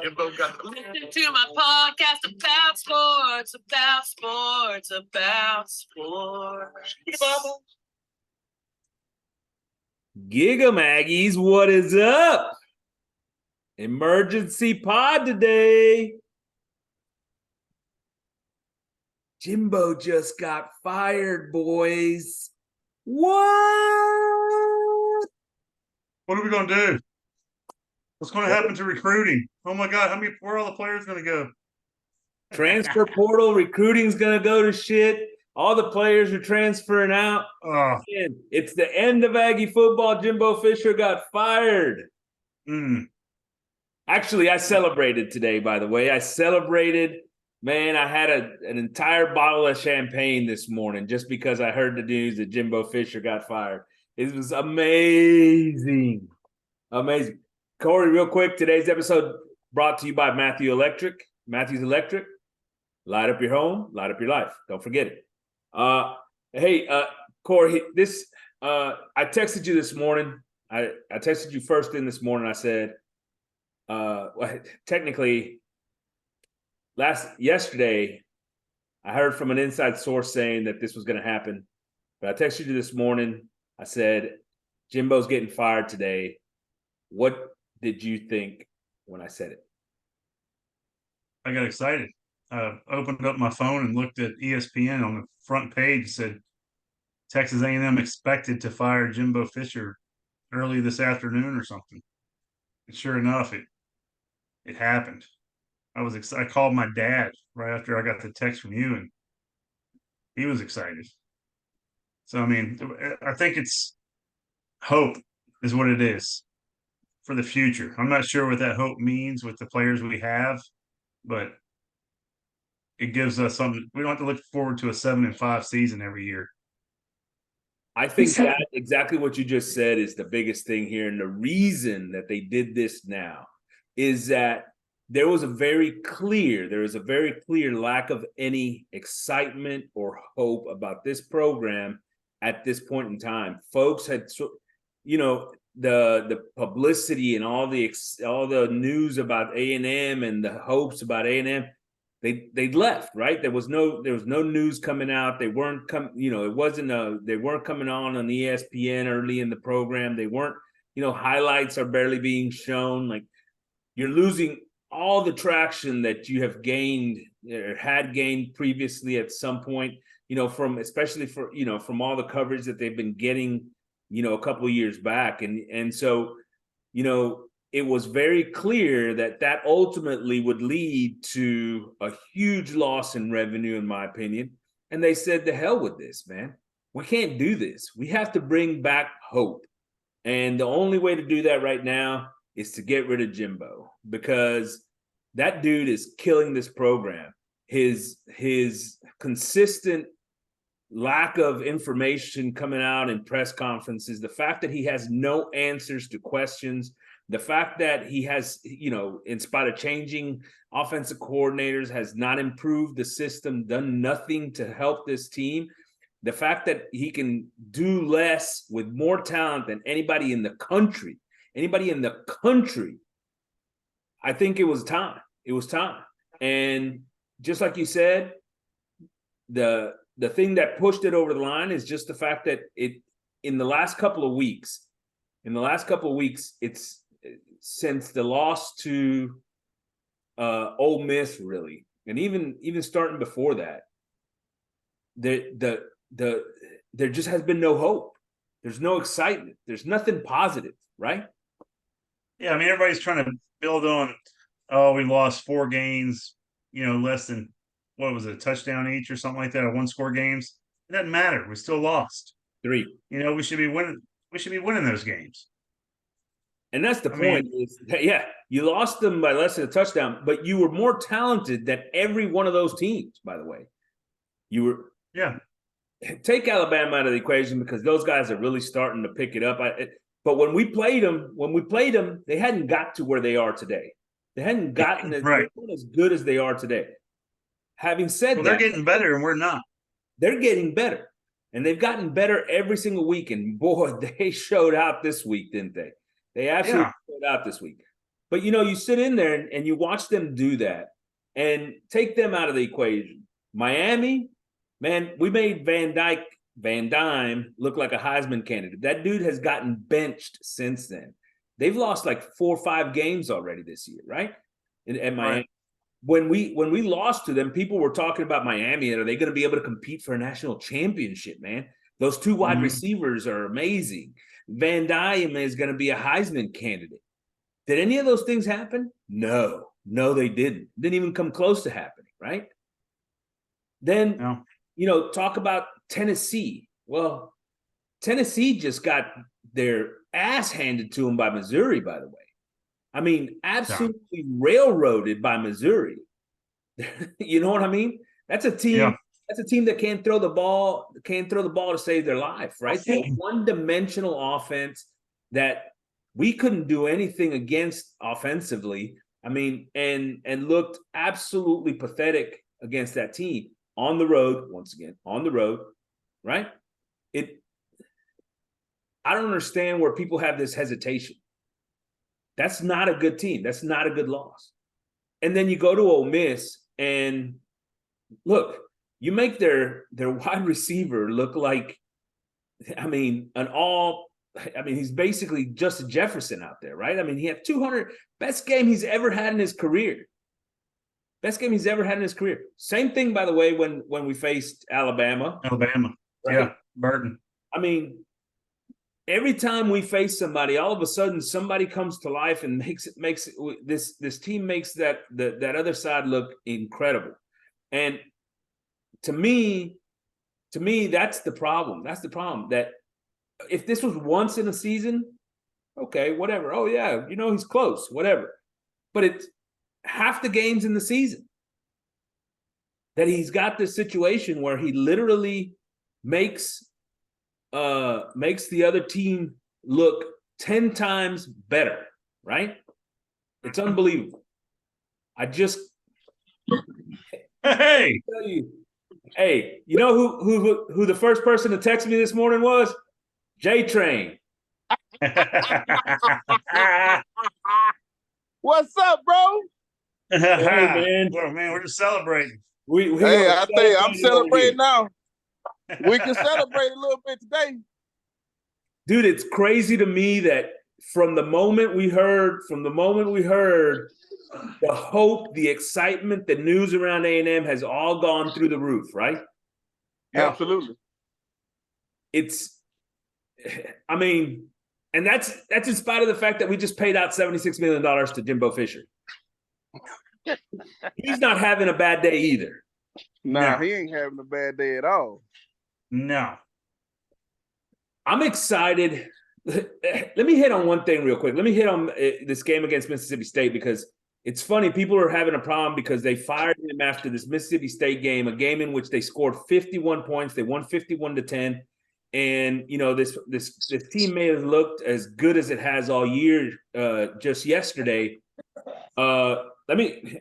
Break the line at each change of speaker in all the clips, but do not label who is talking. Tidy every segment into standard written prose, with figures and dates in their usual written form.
Jimbo got listen to my podcast about sports, about sports, about sports.
Giga Maggies, what is up? Emergency pod today. Jimbo just got fired, boys. What?
What are we going to do? What's going to happen to recruiting? Oh my God, where are all the players going to go?
Transfer portal recruiting's going to go to shit. All the players are transferring out. It's the end of Aggie football. Jimbo Fisher got fired. Actually, I celebrated today, by the way. I celebrated. Man, I had an entire bottle of champagne this morning just because I heard the news that Jimbo Fisher got fired. It was amazing. Amazing. Corey, real quick, today's episode brought to you by Matthews Electric. Light up your home, light up your life. Don't forget it. Hey, Corey, I texted you this morning. I texted you first thing this morning. I said, technically, yesterday, I heard from an inside source saying that this was going to happen. But I texted you this morning. I said, Jimbo's getting fired today. What did you think when I said it?
I got excited. I opened up my phone and looked at ESPN on the front page. It said Texas A&M expected to fire Jimbo Fisher early this afternoon or something. And sure enough, it happened. I called my dad right after I got the text from you, and he was excited. So, I mean, I think it's hope is what it is for the future. I'm not sure what that hope means with the players we have, but it gives us something. We don't have to look forward to a 7-5 season every year.
I think that exactly what you just said is the biggest thing here. And the reason that they did this now is that there was a very clear lack of any excitement or hope about this program at this point in time. Folks had, the publicity and all the news about A&M and the hopes about A&M, they left, right? There was no news coming out. They weren't they weren't coming on ESPN early in the program. They weren't, highlights are barely being shown. Like, you're losing all the traction that you have gained or had gained previously at some point, from all the coverage that they've been getting, a couple of years back. And so, it was very clear that ultimately would lead to a huge loss in revenue, in my opinion. And they said, to hell with this, man. We can't do this. We have to bring back hope. And the only way to do that right now is to get rid of Jimbo, because that dude is killing this program. His consistent lack of information coming out in press conferences, the fact that he has no answers to questions, the fact that he has, in spite of changing offensive coordinators, has not improved the system, done nothing to help this team. The fact that he can do less with more talent than anybody in the country. I think it was time. And just like you said, the thing that pushed it over the line is just the fact that in the last couple of weeks, it's since the loss to Ole Miss, really, and even starting before that, there just has been no hope. There's no excitement. There's nothing positive, right?
Yeah, I mean, everybody's trying to build on, we lost 4 games, less than, what was it, a touchdown each or something like that, or 1-score games. It doesn't matter. We still lost
3.
We should be winning. We should be winning those games.
And that's the point. You lost them by less than a touchdown, but you were more talented than every one of those teams, by the way. You were.
Yeah.
Take Alabama out of the equation because those guys are really starting to pick it up. But when we played them, they hadn't got to where they are today. They hadn't gotten as good as they are today. Having said that,
they're getting better and we're not.
They're getting better. And they've gotten better every single week. And boy, they showed out this week, didn't they? They absolutely showed out this week. But, you sit in there and you watch them do that and take them out of the equation. Miami, man, we made Van Dyne look like a Heisman candidate. That dude has gotten benched since then. They've lost like 4 or 5 games already this year, right? At Miami.
Right.
When we lost to them, people were talking about Miami. Are they going to be able to compete for a national championship, man? Those 2 wide receivers are amazing. Van Dyne is going to be a Heisman candidate. Did any of those things happen? No, they didn't. Didn't even come close to happening, right? Then, talk about Tennessee. Well, Tennessee just got their ass handed to them by Missouri, by the way. I mean, absolutely railroaded by Missouri. You know what I mean? That's a team. Yeah. That's a team that can't throw the ball. Can't throw the ball to save their life, right? One-dimensional offense that we couldn't do anything against offensively. I mean, and looked absolutely pathetic against that team on the road. Once again, on the road, right? I don't understand where people have this hesitation. That's not a good team. That's not a good loss. And then you go to Ole Miss and look, you make their wide receiver look like, he's basically Justin Jefferson out there, right? I mean, he had 200, best game he's ever had in his career. Best game he's ever had in his career. Same thing, by the way, when we faced Alabama.
Right? Yeah, Burton.
I mean, every time we face somebody, all of a sudden somebody comes to life and makes this team makes that other side look incredible. And to me, that's the problem. That's the problem. That if this was once in a season, okay, whatever. Oh yeah, he's close, whatever. But it's half the games in the season that he's got this situation where he literally makes the other team look 10 times better, right? It's unbelievable.
Hey,
you know who the first person to text me this morning was? J-Train.
What's up, bro?
Hey, man.
Well, man, we're just celebrating.
I think I'm celebrating now. We can celebrate a little bit today.
Dude, it's crazy to me that from the moment we heard the hope, the excitement, the news around A&M has all gone through the roof, right?
Yeah. Absolutely.
And that's in spite of the fact that we just paid out $76 million to Jimbo Fisher. He's not having a bad day either.
No, he ain't having a bad day at all.
No.
I'm excited. Let me hit on one thing real quick. Let me hit on this game against Mississippi State because it's funny. People are having a problem because they fired him after this Mississippi State game, a game in which they scored 51 points. They won 51-10. And, this team may have looked as good as it has all year just yesterday. Let me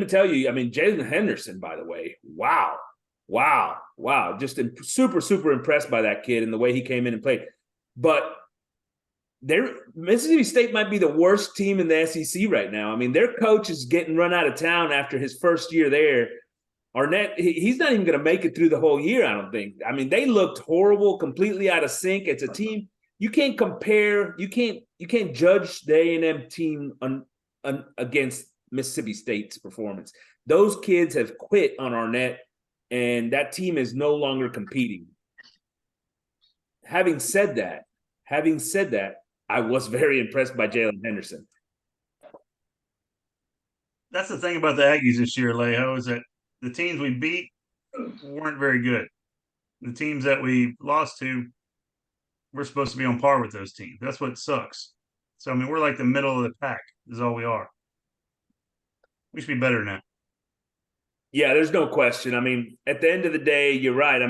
tell you, Jalen Henderson, by the way, wow. Just super, super impressed by that kid and the way he came in and played. But Mississippi State might be the worst team in the SEC right now. Their coach is getting run out of town after his first year there. Arnett, he's not even going to make it through the whole year, I don't think. They looked horrible, completely out of sync. It's a team you can't compare. You can't judge the A&M team against Mississippi State's performance. Those kids have quit on Arnett, and that team is no longer competing. Having said that, I was very impressed by Jalen Henderson.
That's the thing about the Aggies this year, Lejo, is that the teams we beat weren't very good. The teams that we lost to, we're supposed to be on par with those teams. That's what sucks. So, we're like the middle of the pack is all we are. We should be better than that.
Yeah, there's no question. At the end of the day, you're right.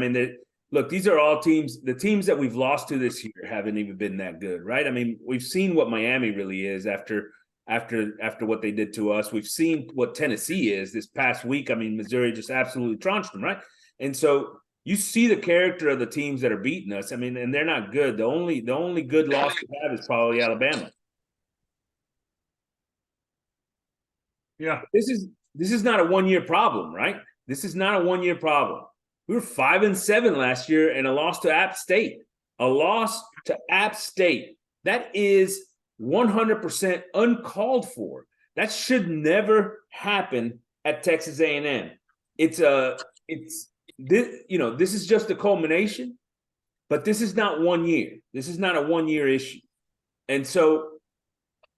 Look, these are all teams. The teams that we've lost to this year haven't even been that good, right? We've seen what Miami really is after what they did to us. We've seen what Tennessee is this past week. Missouri just absolutely trounced them, right? And so you see the character of the teams that are beating us. And they're not good. The only good loss we have is probably Alabama.
Yeah.
This is not a 1-year problem, right? This is not a 1-year problem. We were 5-7 last year and a loss to App State. A loss to App State. That is 100% uncalled for. That should never happen at Texas A&M. This is just a culmination, but this is not 1 year. This is not a 1-year issue. And so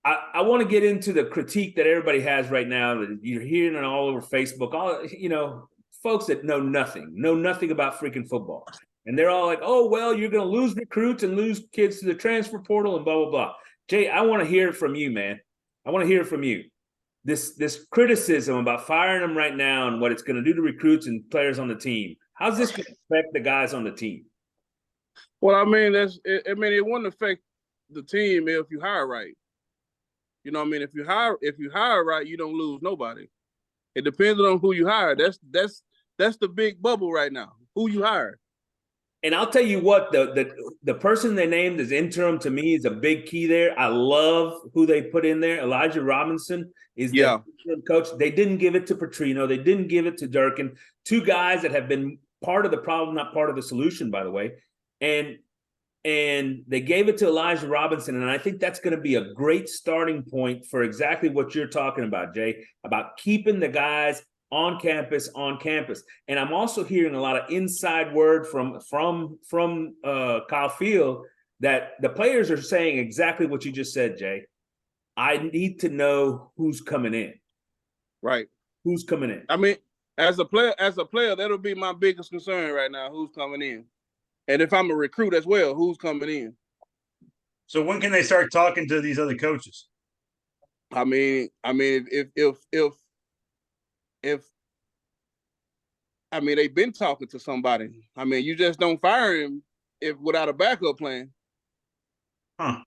I want to get into the critique that everybody has right now that you're hearing it all over Facebook. Folks that know nothing about freaking football. And they're all like, oh, well, you're going to lose recruits and lose kids to the transfer portal and blah, blah, blah. Jay, I want to hear it from you, man. I want to hear it from you. This criticism about firing them right now and what it's going to do to recruits and players on the team. How's this going to affect the guys on the team?
Well, I mean, it wouldn't affect the team if you hire right. You know what I mean? If you hire right, you don't lose nobody. It depends on who you hire. That's the big bubble right now. Who you hire.
And I'll tell you what, the person they named as interim to me is a big key there. I love who they put in there. Elijah Robinson is the interim coach. They didn't give it to Petrino. They didn't give it to Durkin. Two guys that have been part of the problem, not part of the solution, by the way. And they gave it to Elijah Robinson, and I think that's going to be a great starting point for exactly what you're talking about, Jay, about keeping the guys on campus. And I'm also hearing a lot of inside word from Kyle Field that the players are saying exactly what you just said, Jay. I need to know who's coming in.
Right.
Who's coming in?
I mean, as a player, that'll be my biggest concern right now, who's coming in. And if I'm a recruit as well, who's coming in?
So when can they start talking to these other coaches?
I mean, if they've been talking to somebody. I mean, you just don't fire him without a backup plan.
Huh.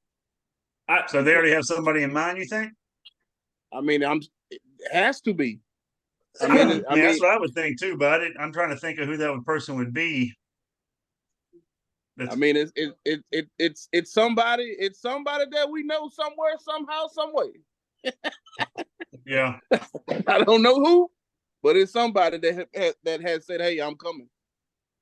So they already have somebody in mind, you think? I
mean, it has to be.
I mean, that's what I would think too, but I'm trying to think of who that person would be.
I mean, it's somebody that we know somewhere, somehow, some way.
Yeah.
I don't know who, but it's somebody that has said, "Hey, I'm coming."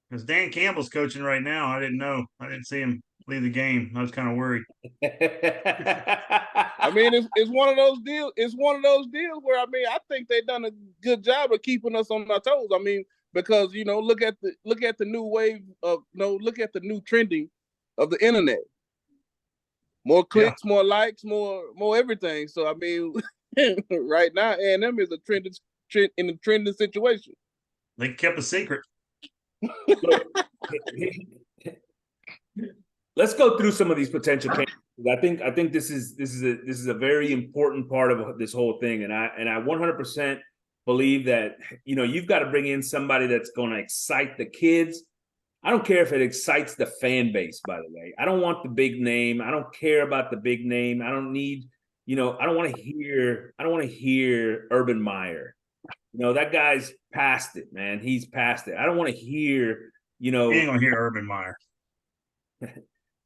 Because Dan Campbell's coaching right now. I didn't know. I didn't see him leave the game. I was kind of worried.
I mean, it's one of those deals. It's one of those deals where I think they've done a good job of keeping us on our toes. I mean, because look at the new wave of look at the new trending of the internet. More clicks, more likes, more everything. So I mean, right now A&M is in a trending situation.
They kept a secret.
Let's go through some of these potential candidates. I think this is a very important part of this whole thing, and I 100% believe that you've got to bring in somebody that's going to excite the kids. I don't care if it excites the fan base, by the way. I don't want the big name. I don't care about the big name. I don't need, I don't want to hear Urban Meyer. That guy's past it, man. He's past it. I don't want to hear,
You ain't gonna hear Urban Meyer.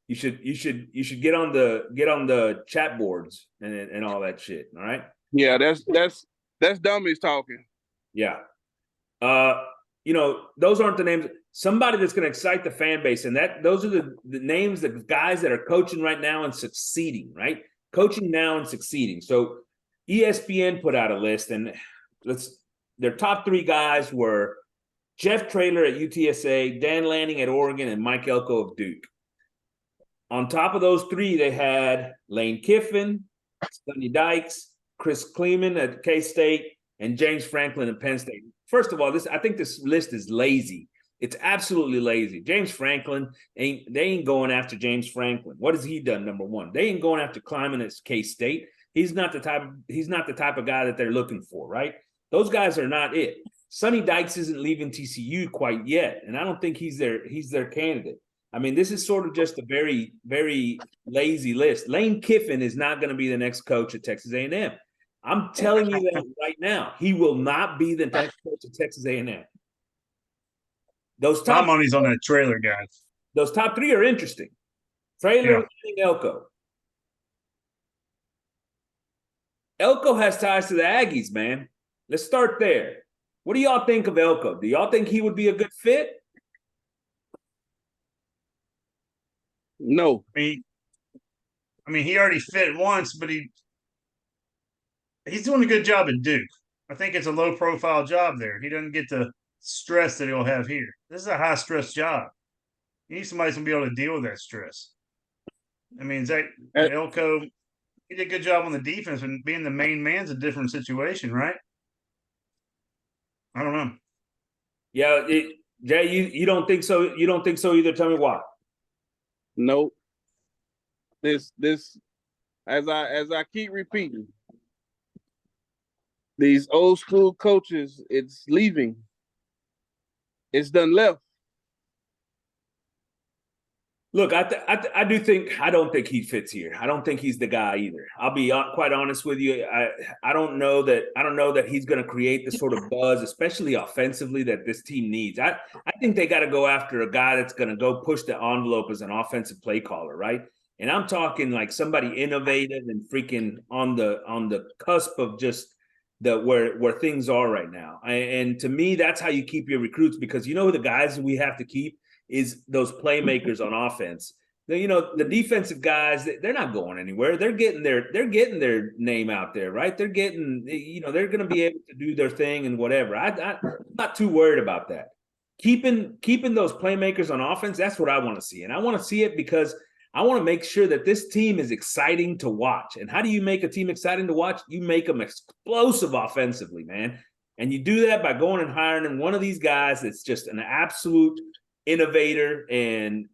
You should get on the chat boards and all that shit. All right.
Yeah, that's dummies talking.
Yeah. Those aren't the names. Somebody that's going to excite the fan base, and those are the names, the guys that are coaching right now and succeeding, right? Coaching now and succeeding. So ESPN put out a list, and their top 3 guys were Jeff Traylor at UTSA, Dan Lanning at Oregon, and Mike Elko of Duke. On top of those 3, they had Lane Kiffin, Sonny Dykes, Chris Kleeman at K-State, and James Franklin at Penn State. First of all, I think this list is lazy. It's absolutely lazy. James Franklin, they ain't going after James Franklin. What has he done, number one? They ain't going after Kleiman at K-State. He's not the type of guy that they're looking for, right? Those guys are not it. Sonny Dykes isn't leaving TCU quite yet, and I don't think he's their candidate. I mean, this is sort of just a very, very lazy list. Lane Kiffin is not going to be the next coach at Texas A&M. I'm telling you that right now. He will not be the next coach at Texas A&M.
My money's on that Traylor guy.
Those top 3 are interesting. Traylor, and Elko. Elko has ties to the Aggies, man. Let's start there. What do y'all think of Elko? Do y'all think he would be a good fit?
No.
I mean, he already fit once, but he's doing a good job at Duke. I think it's a low profile job there. He doesn't get the stress that he'll have here. This is a high stress job. You need somebody who's gonna be able to deal with that stress. I mean, Zach Elko, he did a good job on the defense, and being the main man's a different situation, right? I don't know.
Yeah, Jay, you don't think so? You don't think so either? Tell me why.
No. This as I keep repeating, these old school coaches, it's leaving. It's done left.
Look, I do think I don't think he fits here. I don't think he's the guy either. I'll be quite honest with you. I don't know that he's going to create the sort of buzz, especially offensively, that this team needs. I think they got to go after a guy that's going to go push the envelope as an offensive play caller, right? And I'm talking like somebody innovative and freaking on the cusp of just where things are right now. And to me, that's how you keep your recruits, because you know who the guys we have to keep is those playmakers on offense. You know, the defensive guys, they're not going anywhere. They're getting their name out there, right? They're getting, you know, they're going to be able to do their thing and whatever. I'm not too worried about that. Keeping those playmakers on offense, that's what I want to see. And I want to see it because I want to make sure that this team is exciting to watch. And how do you make a team exciting to watch? You make them explosive offensively, man. And you do that by going and hiring one of these guys that's just an absolute innovator and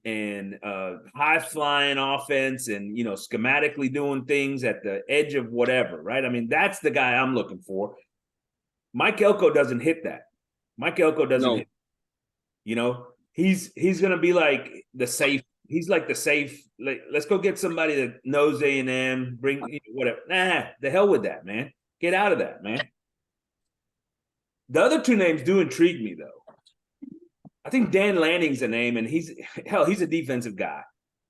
high flying offense, and, you know, schematically doing things at the edge of whatever, right? I mean, that's the guy I'm looking for. Mike Elko doesn't hit that. Mike Elko doesn't hit. You know, he's gonna be like the safe. He's like the safe. Like, let's go get somebody that knows A&M. Bring whatever. Nah, the hell with that, man. Get out of that, man. The other two names do intrigue me, though. I think Dan Lanning's a name, and he's a defensive guy.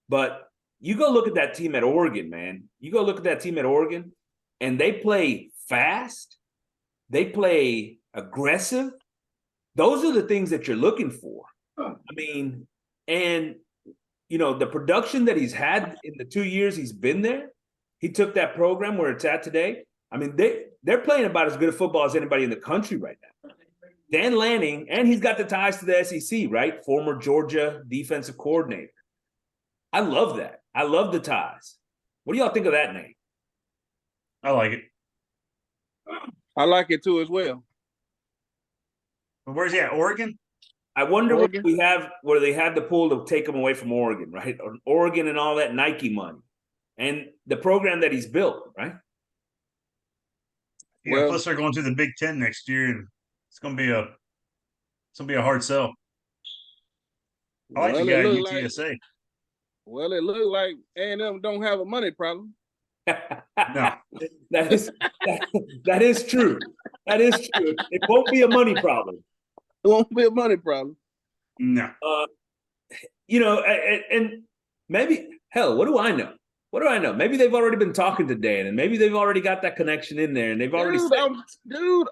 But you go look at that team at Oregon, man. You go look at that team at Oregon, and they play fast. They play aggressive. Those are the things that you're looking for. I mean, and, you know, the production that he's had in the 2 years he's been there, he took that program where it's at today. I mean, they're playing about as good a football as anybody in the country right now. Dan Lanning, and he's got the ties to the SEC, right? Former Georgia defensive coordinator. I love that. I love the ties. What do y'all think of that name?
I like it.
I like it too as well.
But where's he at? Oregon?
I wonder what where they had the pull to take him away from Oregon, right? Oregon and all that Nike money and the program that he's built, right?
Yeah, well, plus they're going to the Big Ten next year, and it's gonna be a hard sell. I like the guy at UTSA.
It looked like A&M don't have a money problem.
No,
that is true. That is true. It won't be a money problem.
It won't be a money problem.
No.
You know, and maybe, hell, what do I know? What do I know? Maybe they've already been talking to Dan, and maybe they've already got that connection in there, and they've already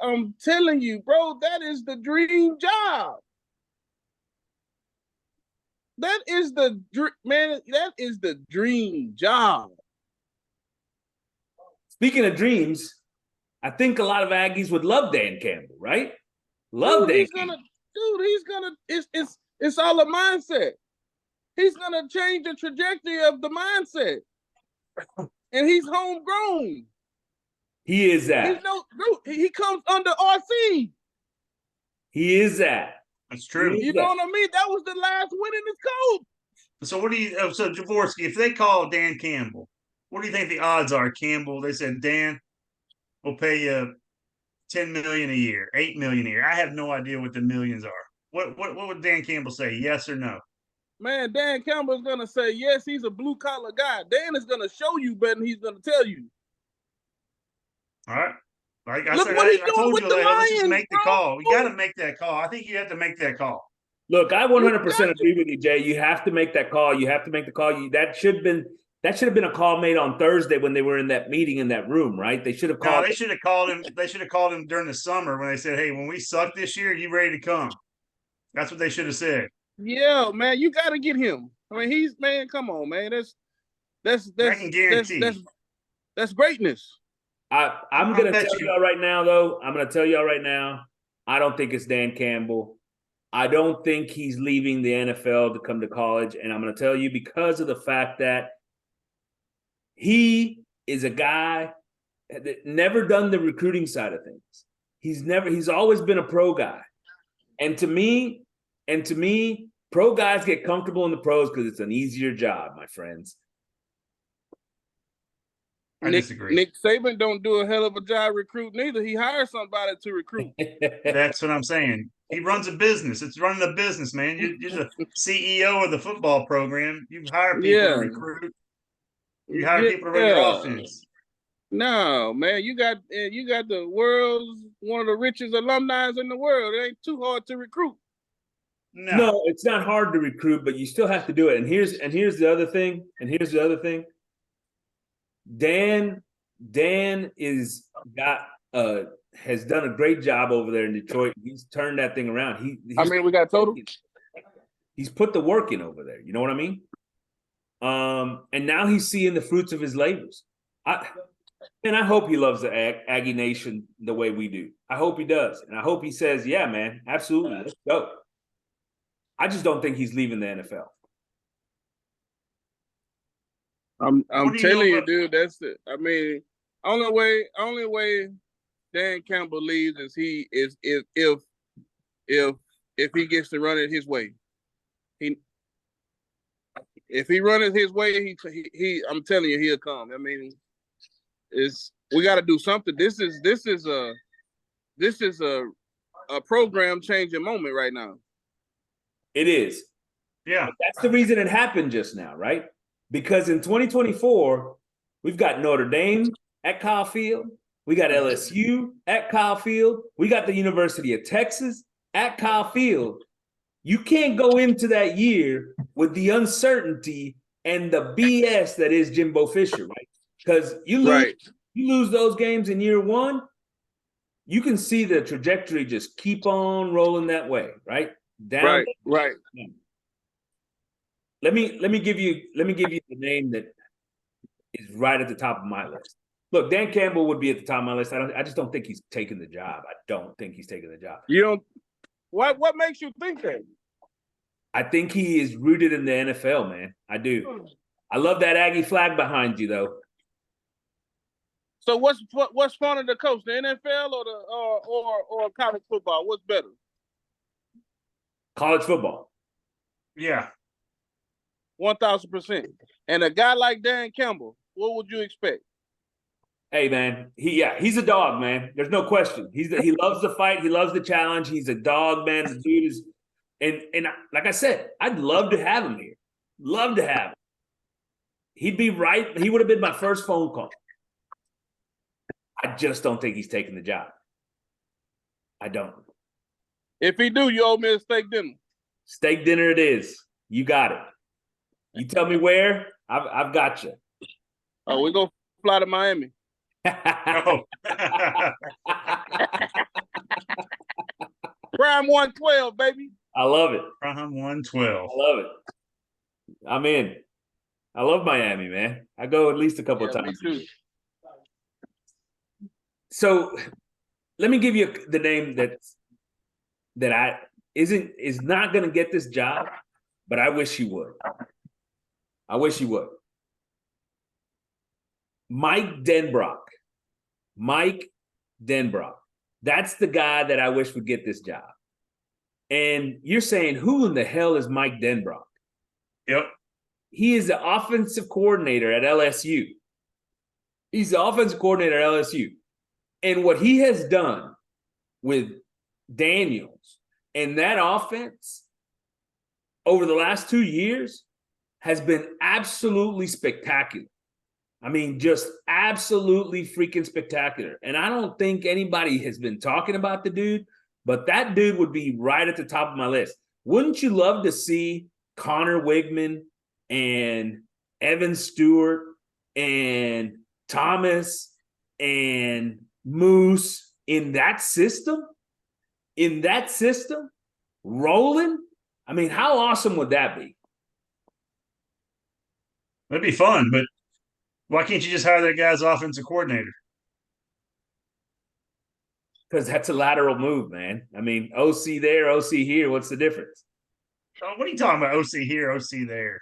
I'm telling you, bro, that is the dream job. That is the dream job.
Speaking of dreams, I think a lot of Aggies would love Dan Campbell, right? It's
all a mindset. He's gonna change the trajectory of the mindset. And he's homegrown.
He is that.
He comes under RC.
He is that.
That's true.
You know what I mean? That was the last winningest coach.
So what do you? So Jorvorskie, if they call Dan Campbell, what do you think the odds are? Campbell, they said, Dan, we'll pay you $10 million a year, $8 million a year. I have no idea what the millions are. What would Dan Campbell say? Yes or no?
Man, Dan Campbell is gonna say yes. He's a blue collar guy. Dan is gonna show you better than he's gonna tell you.
All right. Like I
Look
said,
what he's
I
doing
told
with
you
the
that. Let's just
Lions,
make the call. We got to make that call. I think you have to make that call.
Look, I 100% agree with you, Jay. You have to make that call. You have to make the call. That should have been That should have been a call made on Thursday when they were in that meeting in that room, right? They should have
No,
called.
they should have called him. They should have called him during the summer when they said, "Hey, when we suck this year, you ready to come?" That's what they should have said.
Yeah, man, you got to get him. I mean, he's man. Come on, man. That's
I can guarantee.
That's greatness.
I'm gonna tell y'all right now, though. I'm gonna tell y'all right now. I don't think it's Dan Campbell. I don't think he's leaving the NFL to come to college, and I'm gonna tell you because of the fact that he is a guy that never done the recruiting side of things. He's always been a pro guy. And to me, pro guys get comfortable in the pros because it's an easier job, my friends.
I disagree.
Nick Saban don't do a hell of a job recruiting either. He hires somebody to recruit.
That's what I'm saying. He runs a business. It's running a business, man. You're the CEO of the football program. You hire people to recruit. You hire people to run your offense.
No, man, you got the world's one of the richest alumni in the world. It ain't too hard to recruit.
No, it's not hard to recruit, but you still have to do it. And here's the other thing. Dan has done a great job over there in Detroit. He's turned that thing around.
We got total.
He's put the work in over there. You know what I mean? And now he's seeing the fruits of his labors. I hope he loves the Aggie Nation the way we do. I hope he does. And I hope he says, yeah, man, absolutely. Let's go. I just don't think he's leaving the NFL.
I'm telling you, dude, that's it. I mean, only way Dan Campbell leaves is if he gets to run it his way. If he run it his way, he I'm telling you, he'll come. I mean, we got to do something. This is a program changing moment right now.
It is.
Yeah.
But that's the reason it happened just now, right? Because in 2024, we've got Notre Dame at Kyle Field. We got LSU at Kyle Field. We got the University of Texas at Kyle Field. You can't go into that year with the uncertainty and the BS that is Jimbo Fisher, right? Because you lose those games in year one, you can see the trajectory just keep on rolling that way, right? Down.
Right.
Let me give you the name that is right at the top of my list. Look, Dan Campbell would be at the top of my list. I just don't think he's taking the job. I don't think he's taking the job.
You don't. What makes you think that?
I think he is rooted in the NFL, man. I do. I love that Aggie flag behind you, though.
So what's funner to coach, the NFL or college football? What's better?
College football.
Yeah.
1,000%. And a guy like Dan Campbell, what would you expect?
Hey, man, he's a dog, man. There's no question. He loves the fight. He loves the challenge. He's a dog, man. The dude is, and like I said, I'd love to have him here. Love to have him. He'd be right. He would have been my first phone call. I just don't think he's taking the job. I don't.
If he do, you owe me a steak dinner.
Steak dinner it is. You got it. You tell me where, I've got you.
Oh, we're going to fly to Miami.
Oh.
Prime 112, baby.
I love it.
Prime 112.
I love it. I'm in. I love Miami, man. I go at least a couple of times. So let me give you the name that is not going to get this job, but I wish he would. I wish he would. Mike Denbrock. Mike Denbrock. That's the guy that I wish would get this job. And you're saying, who in the hell is Mike Denbrock?
Yep.
He is the offensive coordinator at LSU. He's the offensive coordinator at LSU. And what he has done with Daniels and that offense over the last 2 years has been absolutely spectacular. I mean, just absolutely freaking spectacular. And I don't think anybody has been talking about the dude, but that dude would be right at the top of my list. Wouldn't you love to see Connor Wigman and Evan Stewart and Thomas and Moose in that system, rolling. I mean, how awesome would that be?
That'd be fun, but why can't you just hire that guy's offensive coordinator?
Because that's a lateral move, man. I mean, OC there, OC here. What's the difference?
Oh, what are you talking about? OC here, OC there.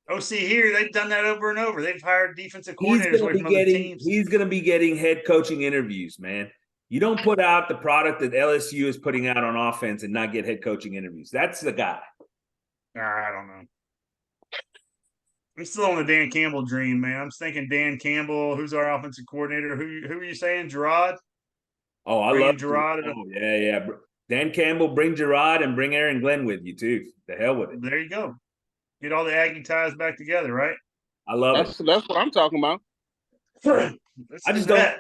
OC here, they've done that over and over. They've hired defensive coordinators away from other teams.
He's going to be getting head coaching interviews, man. You don't put out the product that LSU is putting out on offense and not get head coaching interviews. That's the guy.
I don't know. I'm still on the Dan Campbell dream, man. I'm thinking Dan Campbell. Who's our offensive coordinator? Who are you saying? Gerard?
Oh, I
Bringing
love
Gerard.
Yeah. Dan Campbell, bring Gerard and bring Aaron Glenn with you too. The hell with it.
There you go. Get all the Aggie ties back together, right?
I love it.
That's what I'm talking about.
I just don't.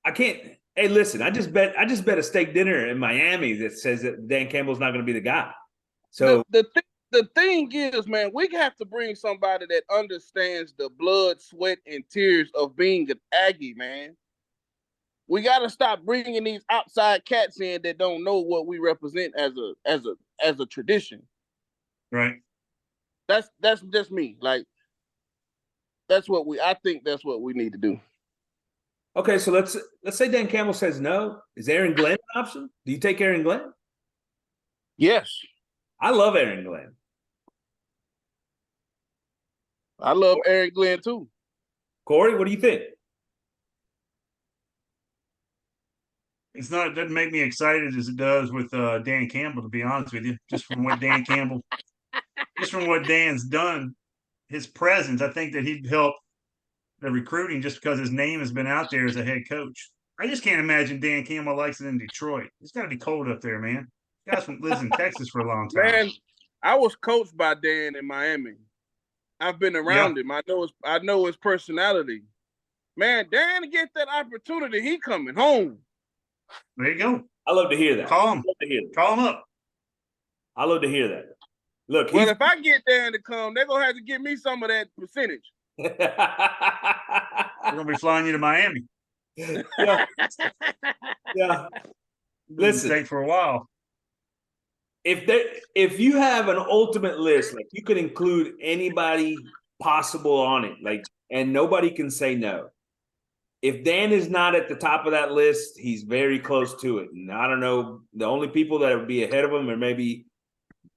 I can't. Hey, listen. I just bet a steak dinner in Miami that says that Dan Campbell's not going to be the guy. So
the thing is, man, we have to bring somebody that understands the blood, sweat, and tears of being an Aggie, man. We got to stop bringing these outside cats in that don't know what we represent as a tradition.
Right.
That's just me. Like, I think that's what we need to do.
okay, so let's say Dan Campbell says no. Is Aaron Glenn an option? Do you take Aaron Glenn?
Yes.
I love Aaron Glenn.
I love Aaron Glenn too.
Corey, what do you think?
It doesn't make me excited as it does with Dan Campbell, to be honest with you. Just from what Dan's done, his presence, I think that he'd help the recruiting just because his name has been out there as a head coach. I just can't imagine Dan Campbell likes it in Detroit. It's got to be cold up there, man. Guys lives in Texas for a long time.
Man, I was coached by Dan in Miami. I've been around him. I know his personality. Man, Dan gets that opportunity. He coming home.
There you go.
I love to hear that.
Call him. Call him up.
I love to hear that. Look,
well, if I get Dan to come, they're gonna have to give me some of that percentage.
We're gonna be flying you to Miami.
Yeah. Listen,
take for a while.
If you have an ultimate list, like you could include anybody possible on it, like, and nobody can say no. If Dan is not at the top of that list, he's very close to it. And I don't know, the only people that would be ahead of him are maybe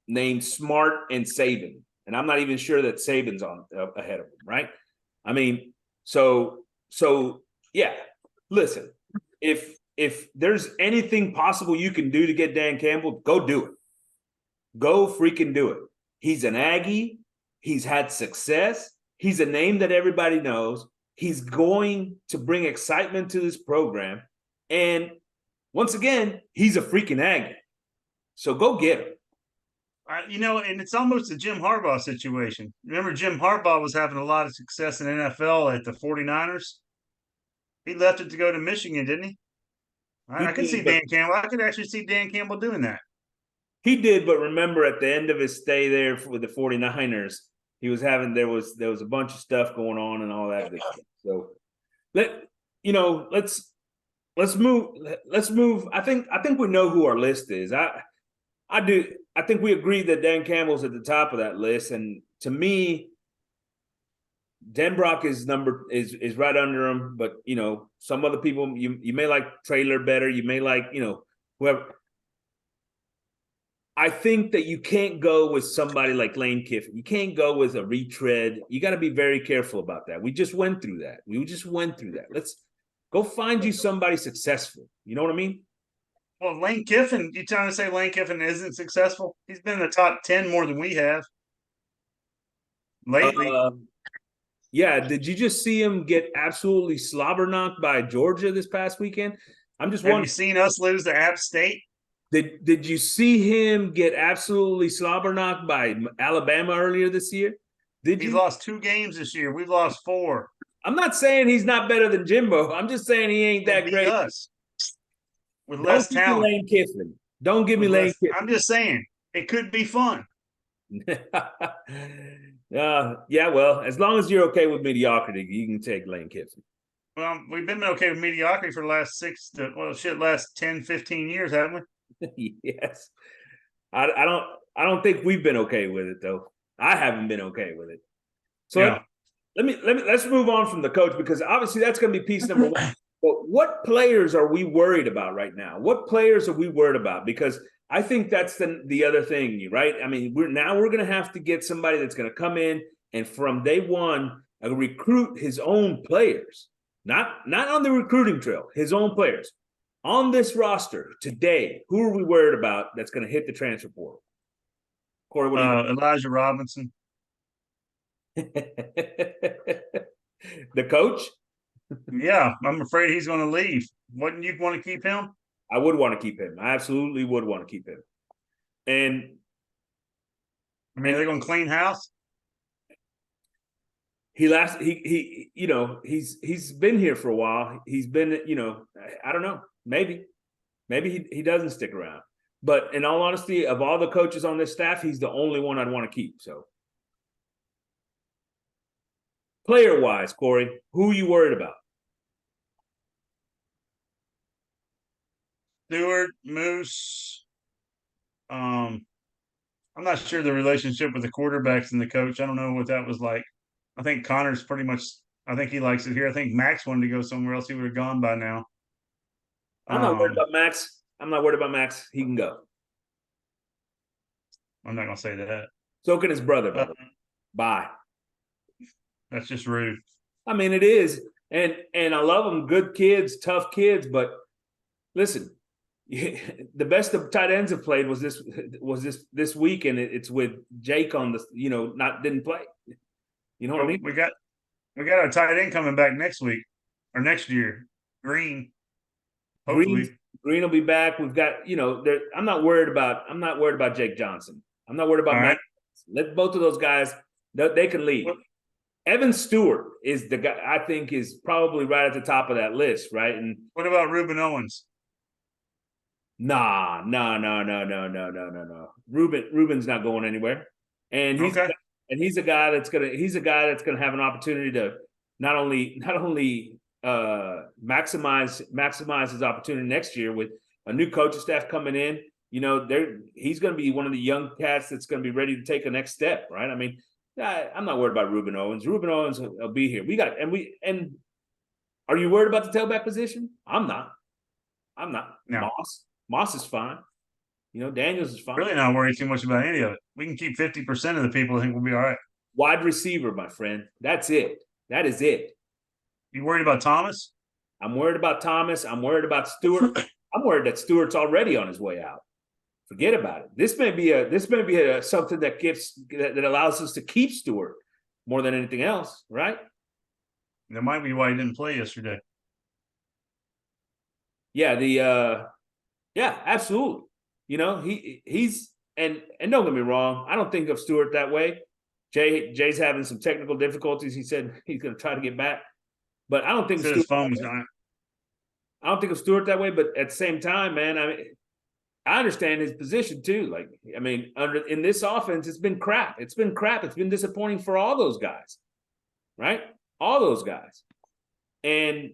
named Smart and Saban. And I'm not even sure that Saban's on ahead of him, right? I mean, so yeah. Listen, if there's anything possible you can do to get Dan Campbell, go do it. Go freaking do it. He's an Aggie. He's had success. He's a name that everybody knows. He's going to bring excitement to this program. And once again, he's a freaking Aggie. So go get him.
And it's almost a Jim Harbaugh situation. Remember, Jim Harbaugh was having a lot of success in NFL at the 49ers. He left it to go to Michigan, didn't he? I could see Dan Campbell. I could actually see Dan Campbell doing that.
He did, but remember at the end of his stay there with the 49ers, he was having there was a bunch of stuff going on and all that. So let's move. I think we know who our list is. I think we agree that Dan Campbell's at the top of that list, and to me, Denbrock is right under him. But some other people you may like Traylor better. You may like whoever. I think that you can't go with somebody like Lane Kiffin. You can't go with a retread. You got to be very careful about that. We just went through that. Let's go find you somebody successful. You know what I mean?
Well, Lane Kiffin, you trying to say Lane Kiffin isn't successful? He's been in the top 10 more than we have lately.
Yeah. Did you just see him get absolutely slobber knocked by Georgia this past weekend? I'm just wondering.
Have you seen us lose to App State?
Did you see him get absolutely slobber knocked by Alabama earlier this year?
He's lost 2 games this year. We've lost 4.
I'm not saying he's not better than Jimbo. I'm just saying he ain't that great.
Us. With less talent.
Lane Kiffin. Don't give me Lane Kiffin.
I'm just saying it could be fun.
Yeah, well, as long as you're okay with mediocrity, you can take Lane Kiffin.
Well, we've been okay with mediocrity for the last last 10, 15 years, haven't we?
Yes. I don't think we've been okay with it though. I haven't been okay with it. So
Yeah.
let's move on from the coach, because obviously that's going to be piece number one. But what players are we worried about right now? What players are we worried about? Because I think that's the other thing, right? I mean, we're going to have to get somebody that's going to come in and from day one recruit his own players, not on the recruiting trail, his own players. On this roster today, who are we worried about that's going to hit the transfer portal? Corey, what do you think?
Elijah Robinson.
The coach?
Yeah, I'm afraid he's going to leave. Wouldn't you want to keep him?
I would want to keep him. I absolutely would want to keep him. And
I mean, they're going to clean house.
he he's been here for a while. He's been, I don't know. Maybe he doesn't stick around. But in all honesty, of all the coaches on this staff, he's the only one I'd want to keep. So player-wise, Corey, who are you worried about?
Stewart, Moose. I'm not sure the relationship with the quarterbacks and the coach. I don't know what that was like. I think Connor's pretty much. I think he likes it here. I think Max wanted to go somewhere else. He would have gone by now.
I'm not worried about Max. I'm not worried about Max. He can go.
I'm not gonna say that.
So can his brother. Bye.
That's just rude.
I mean, it is, and I love them. Good kids, tough kids. But listen, the best of tight ends have played was this week, and it's with Jake on the didn't play. You know what I mean?
We got our tight end coming back next week or next year. Green. Hopefully.
Green will be back. We've got I'm not worried about Jake Johnson. I'm not worried about Matt. Let both of those guys. They can lead. Evan Stewart is the guy I think is probably right at the top of that list, right? And
what about Reuben Owens?
No. Ruben's not going anywhere, and he's a guy that's gonna have an opportunity to not only maximize his opportunity next year with a new coaching staff coming in. He's going to be one of the young cats that's going to be ready to take a next step, right? I mean, I'm not worried about Reuben Owens. Reuben Owens will be here. And are you worried about the tailback position? I'm not. No. Moss is fine. Daniels is fine.
Really not worried too much about any of it. We can keep 50% of the people. I think we'll be all right.
Wide receiver, my friend. That's it. That is it.
You worried about Thomas?
I'm worried about Thomas. I'm worried about Stewart. I'm worried that Stewart's already on his way out. Forget about it. This may be something that allows us to keep Stewart more than anything else, right?
That might be why he didn't play yesterday.
Yeah, absolutely. He's and don't get me wrong, I don't think of Stewart that way. Jay's having some technical difficulties. He said he's going to try to get back, but I don't think
his phone was dying.
I don't think of Stewart that way, but at the same time, man, I understand his position too. In this offense, it's been crap. It's been disappointing for all those guys, right? All those guys. And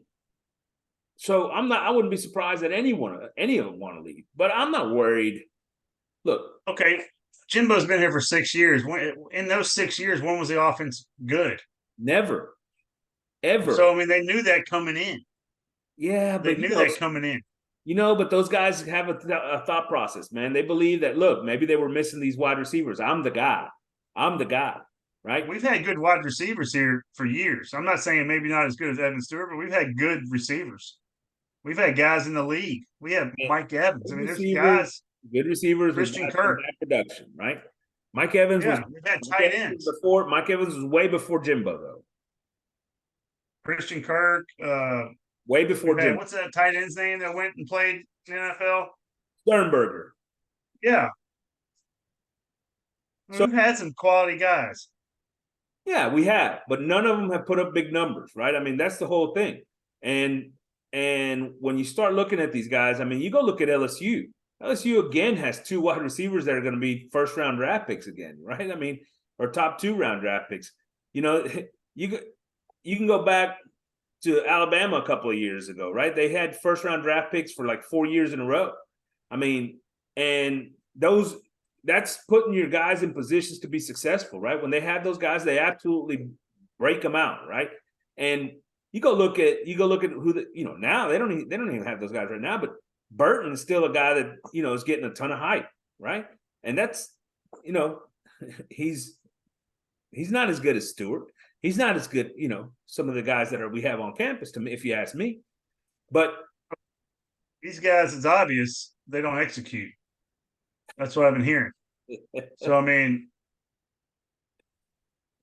so I wouldn't be surprised that any of them want to leave, but I'm not worried. Look.
Okay. Jimbo's been here for 6 years. In those 6 years, when was the offense good?
Never. Ever.
So, they knew that coming in.
Yeah, but
they knew that coming in.
But those guys have a thought process, man. They believe that, look, maybe they were missing these wide receivers. I'm the guy, right?
We've had good wide receivers here for years. I'm not saying maybe not as good as Evan Stewart, but we've had good receivers. We've had guys in the league. We have Mike Evans. There's guys.
Good receivers.
Christian Kirk.
Production, right? Mike Evans was.
We've had tight ends
before. Mike Evans was way before Jimbo, though.
Christian Kirk.
Way before Jimbo.
What's that tight end's name that went and played in the NFL?
Sternberger.
Yeah. We've had some quality guys.
Yeah, we have, but none of them have put up big numbers, right? That's the whole thing. And when you start looking at these guys, you go look at LSU. LSU again has 2 wide receivers that are going to be first-round draft picks again, right? or top 2-round draft picks. You know, you can go back to Alabama a couple of years ago, right? They had first-round draft picks for like 4 years in a row. I mean, and that's putting your guys in positions to be successful, right? When they have those guys, they absolutely break them out, right? And you go look at who now they don't even have those guys right now, but Burton is still a guy that is getting a ton of hype, right? And that's he's not as good as Stewart. He's not as good, some of the guys that we have on campus, to me, if you ask me. But
these guys, it's obvious they don't execute. That's what I've been hearing. So I mean,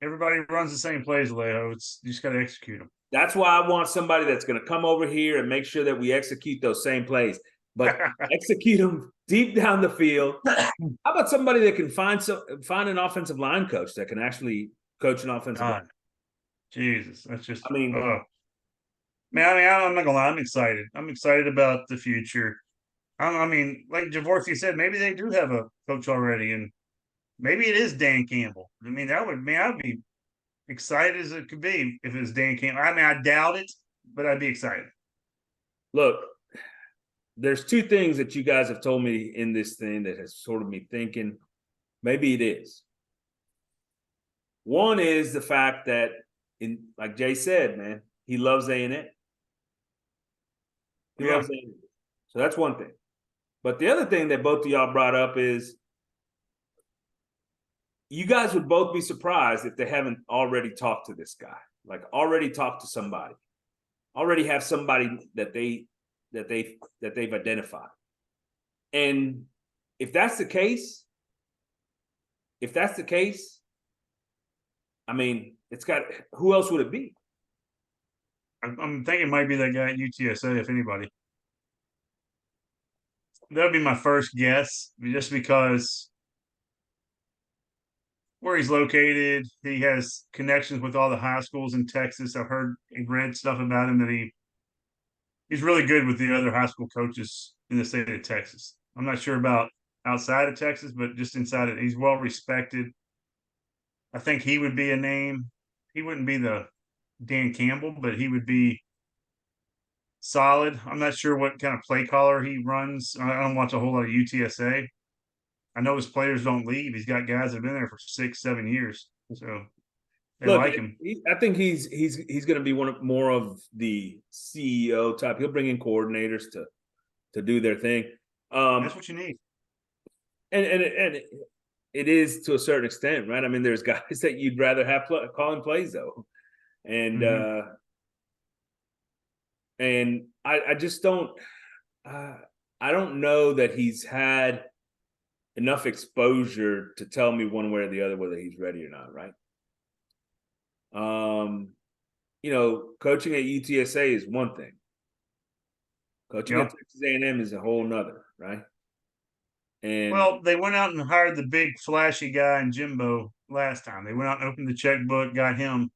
everybody runs the same plays, Alejo. You just got to execute them.
That's why I want somebody that's going to come over here and make sure that we execute those same plays, but execute them deep down the field. How about somebody that can find an offensive line coach that can actually coach an offensive line?
Jesus, that's just.
I'm
not gonna lie. I'm excited. I'm excited about the future. I mean, like Jorvorskie said, maybe they do have a coach already, and maybe it is Dan Campbell. I mean, I'd be excited as it could be if it was Dan Campbell. I mean, I doubt it, but I'd be excited.
Look, there's two things that you guys have told me in this thing that has sort of me thinking maybe it is. One is the fact that, like Jay said, man, he loves A&M. He loves A&M. So that's one thing. But the other thing that both of y'all brought up is you guys would both be surprised if they haven't already talked to this guy, like already talked to somebody, already have somebody that they've identified. And if that's the case, I mean, who else would it be?
I'm thinking it might be that guy at UTSA, if anybody. That would be my first guess, just because where he's located, he has connections with all the high schools in Texas. I've heard and read stuff about him that he's really good with the other high school coaches in the state of Texas. I'm not sure about outside of Texas, but just inside it, he's well respected. I think he would be a name. He wouldn't be the Dan Campbell, but he would be solid. I'm not sure what kind of play caller he runs. I don't watch a whole lot of UTSA. I know his players don't leave. He's got guys that have been there for 6-7 years, so they like him.
I think he's going to be more of the CEO type. He'll bring in coordinators to do their thing.
That's what you need.
And it is to a certain extent, right? I mean, there's guys that you'd rather have calling plays though, and and I just don't. I don't know that he's had enough exposure to tell me one way or the other whether he's ready or not, right? Coaching at UTSA is one thing. Coaching at Texas A&M is a whole nother, right? And
well, they went out and hired the big flashy guy in Jimbo last time. They went out and opened the checkbook, got him.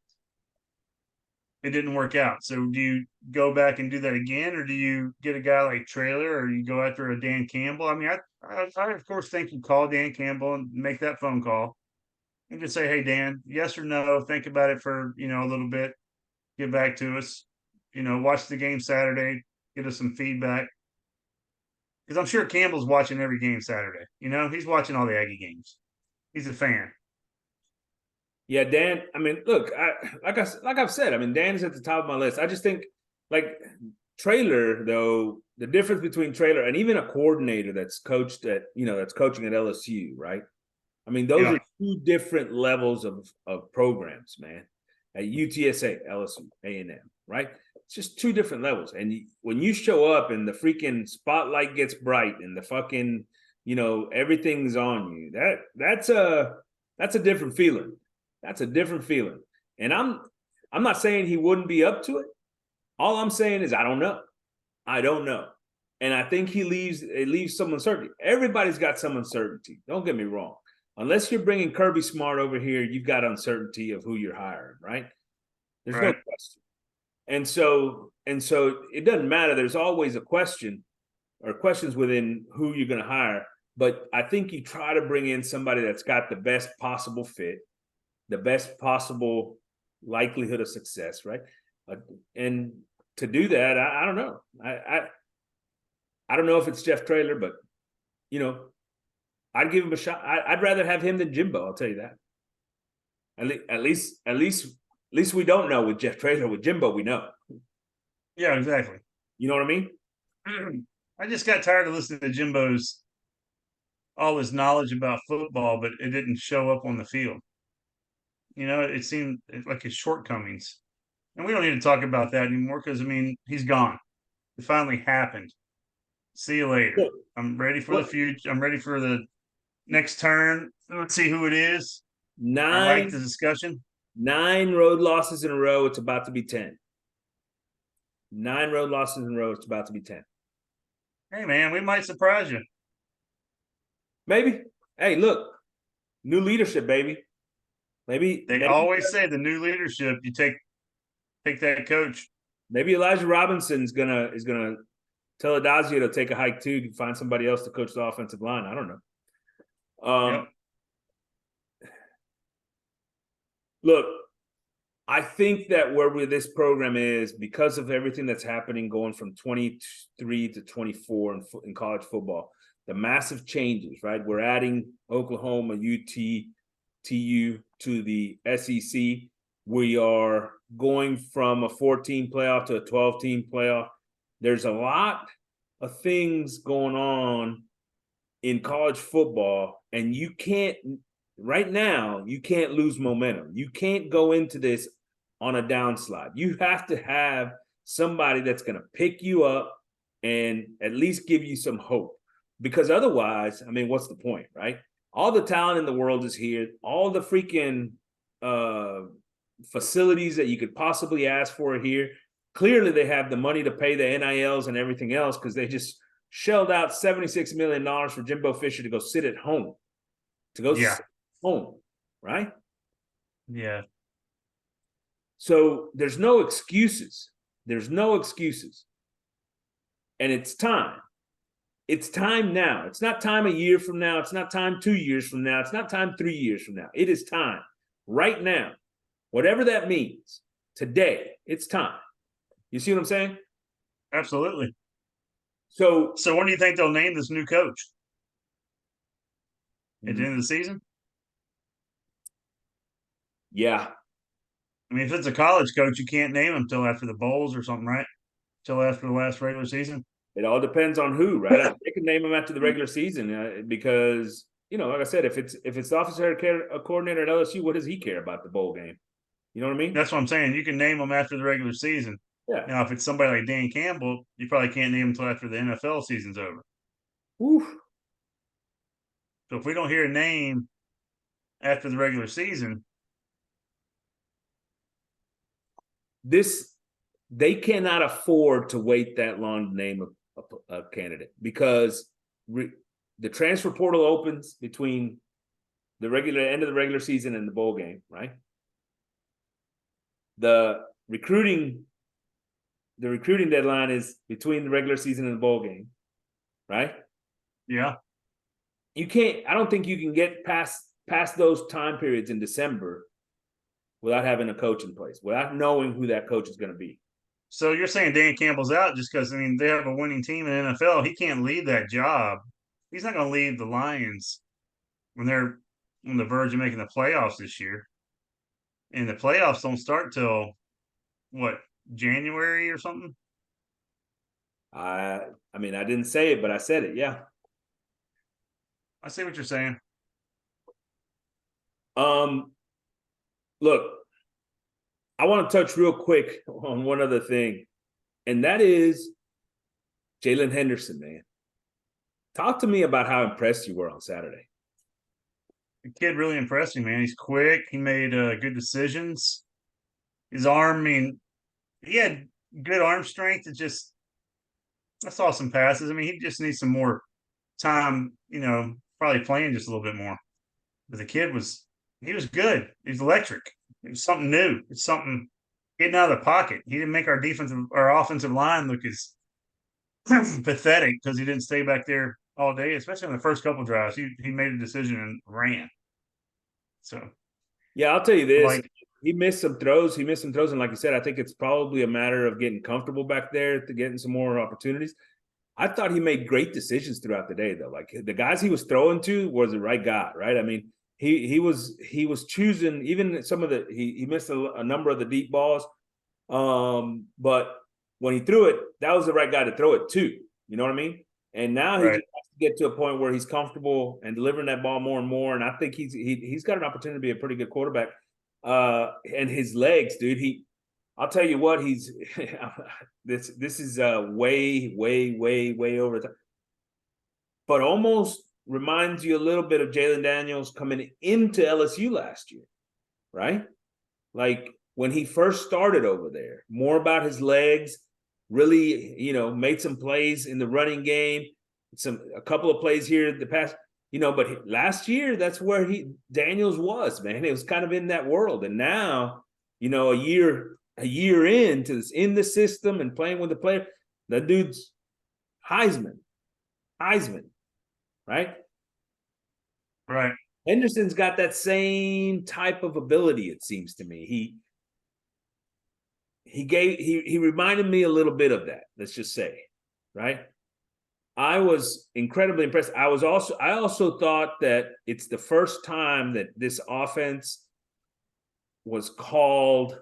It didn't work out. So do you go back and do that again, or do you get a guy like Traylor, or you go after a Dan Campbell? I mean, I of course think you call Dan Campbell and make that phone call and just say, hey, Dan, yes or no, think about it for, a little bit, get back to us, watch the game Saturday, get us some feedback. Because I'm sure Campbell's watching every game Saturday. He's watching all the Aggie games. He's a fan.
Yeah, Dan. I mean, look, like I've said, I mean, Dan is at the top of my list. I just think, like Traylor, though, the difference between Traylor and even a coordinator that's coached at, that's coaching at LSU, right? I mean, those are two different levels of programs, man. At UTSA, LSU, A&M, right? It's just two different levels. And when you show up and the freaking spotlight gets bright and the fucking, everything's on you, that's a different feeling. That's a different feeling. And I'm not saying he wouldn't be up to it. All I'm saying is I don't know. And I think it leaves some uncertainty. Everybody's got some uncertainty. Don't get me wrong. Unless you're bringing Kirby Smart over here, you've got uncertainty of who you're hiring, right? There's no question. And so it doesn't matter. There's always a question or questions within who you're going to hire. But I think you try to bring in somebody that's got the best possible fit. the best possible likelihood of success, right? And to do that, I don't know. I don't know if it's Jeff Traylor, but I'd give him a shot. I'd rather have him than Jimbo. I'll tell you that. At least we don't know with Jeff Traylor. With Jimbo, we know.
Yeah, exactly.
You know what I mean?
I just got tired of listening to Jimbo's all his knowledge about football, but it didn't show up on the field. It seemed like his shortcomings. And we don't need to talk about that anymore because, he's gone. It finally happened. See you later.
Look,
I'm ready for the future. I'm ready for the next turn. Let's see who it is. I like the discussion.
9 road losses in a row. It's about to be 10. 9 road losses in a row. It's about to be 10.
Hey, man, we might surprise you.
Maybe. Hey, look, new leadership, baby. Maybe
always say the new leadership. You take that coach.
Maybe Elijah Robinson's is gonna tell Adazio to take a hike too, to find somebody else to coach the offensive line. I don't know.
Yep.
Look, I think that where this program is, because of everything that's happening, going from 23 to 24 in college football, the massive changes, right? We're adding Oklahoma, UT, TU to the SEC. We are going from a 14 playoff to a 12-team playoff. There's a lot of things going on in college football, and you can't lose momentum. You can't go into this on a downslide. You have to have somebody that's going to pick you up and at least give you some hope, because otherwise, what's the point, right? All the talent in the world is here. All the freaking facilities that you could possibly ask for are here. Clearly, they have the money to pay the NILs and everything else, because they just shelled out $76 million for Jimbo Fisher to go sit at home. Sit at home, right?
Yeah.
So there's no excuses. There's no excuses. And it's time. It's time now. It's not time a year from now. It's not time 2 years from now. It's not time 3 years from now. It is time right now. Whatever that means. Today, it's time. You see what I'm saying?
Absolutely.
So
when do you think they'll name this new coach? At the end of the season?
Yeah.
If it's a college coach, you can't name him till after the bowls or something, right? Till after the last regular season.
It all depends on who, right? They can name him after the regular season because, like I said, if it's the officer coordinator at LSU, what does he care about the bowl game? You know what I mean?
That's what I'm saying. You can name him after the regular season.
Yeah.
Now, if it's somebody like Dan Campbell, you probably can't name him until after the NFL season's over.
Oof.
So if we don't hear a name after the regular season,
they cannot afford to wait that long to name a candidate, because the transfer portal opens between the end of the regular season and the bowl game, right? The recruiting deadline is between the regular season and the bowl game, right?
Yeah.
I don't think you can get past those time periods in December without having a coach in place, without knowing who that coach is going to be.
So you're saying Dan Campbell's out just because, they have a winning team in the NFL. He can't leave that job. He's not going to leave the Lions when they're on the verge of making the playoffs this year. And the playoffs don't start till, January or something?
I didn't say it, but I said it, yeah.
I see what you're saying.
Look, I want to touch real quick on one other thing, and that is Jalen Henderson, man. Talk to me about how impressed you were on Saturday.
The kid really impressed me, man. He's quick. He made good decisions. His arm, he had good arm strength. I saw some passes. He just needs some more time, probably playing just a little bit more. But the kid he was good. He's electric. It was something new. It's something getting out of the pocket. He didn't make our offensive line look as pathetic because he didn't stay back there all day, especially on the first couple drives. He made a decision and ran. So
Yeah, I'll tell you this.
Like,
He missed some throws. And like you said, I think it's probably a matter of getting comfortable back there to getting some more opportunities. I thought he made great decisions throughout the day, though. Like the guys he was throwing to was the right guy, right? I mean, he was choosing even some of he missed a number of the deep balls. But when he threw it, that was the right guy to throw it to. You know what I mean? And now he
right.
just has to get to a point where he's comfortable and delivering that ball more and more. And I think he's got an opportunity to be a pretty good quarterback. And his legs, dude. I'll tell you what, he's this is way over time. But almost reminds you a little bit of Jalen Daniels coming into LSU last year, right? Like when he first started over there, more about his legs, really, made some plays in the running game, a couple of plays here the past, but last year, that's where Daniels was, man. It was kind of in that world. And now, a year into this, in the system and playing with the player, that dude's Heisman, right?
Right.
Henderson's got that same type of ability, it seems to me. He reminded me a little bit of that, let's just say, right? I was incredibly impressed. I also thought that it's the first time that this offense was called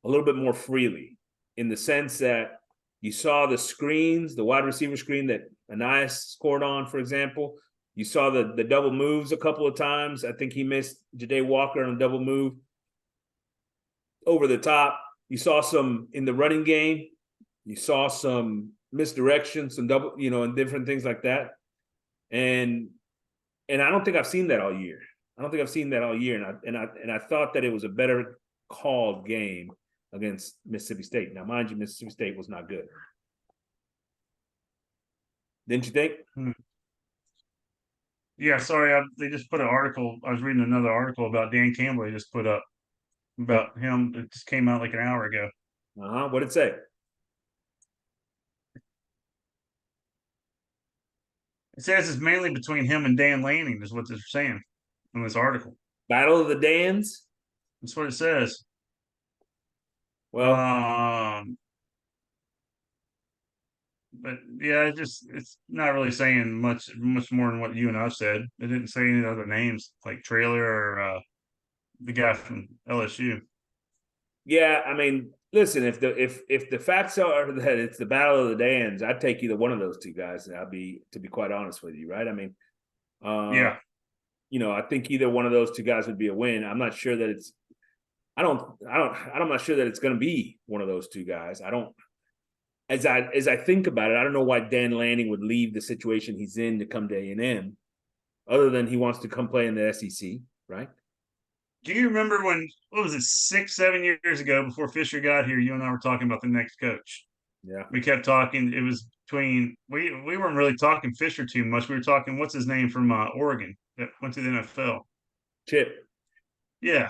a little bit more freely, in the sense that you saw the screens, the wide receiver screen that Anais scored on, for example. You saw the double moves a couple of times. I think he missed Ja'Day Walker on a double move over the top. You saw some in the running game. You saw some misdirection, some double, and different things like that. And I don't think I've seen that all year. And I thought that it was a better called game against Mississippi State. Now, mind you, Mississippi State was not good. Didn't you think?
Yeah, sorry. They just put an article. I was reading another article about Dan Campbell. They just put up about him. It just came out like an hour ago.
What did it say?
It says it's mainly between him and Dan Lanning, is what they're saying in this article.
Battle of the Dans?
That's what it says.
Well,
but yeah, it's not really saying much more than what you and I said. It didn't say any other names like Trailer or the guy from LSU.
yeah, I mean, listen, if the facts are that it's the Battle of the Dans, I'd take either one of those two guys, and to be quite honest with you, right? I mean,
Yeah.
I think either one of those two guys would be a win. I'm not sure that it's I'm not sure that it's going to be one of those two guys. As I think about it, I don't know why Dan Lanning would leave the situation he's in to come to A&M, other than he wants to come play in the SEC, right?
Do you remember when, what was it, 6-7 years ago before Fisher got here, you and I were talking about the next coach?
Yeah.
We kept talking. It was between, we weren't really talking Fisher too much. We were talking, what's his name from Oregon that went to the NFL?
Chip.
Yeah.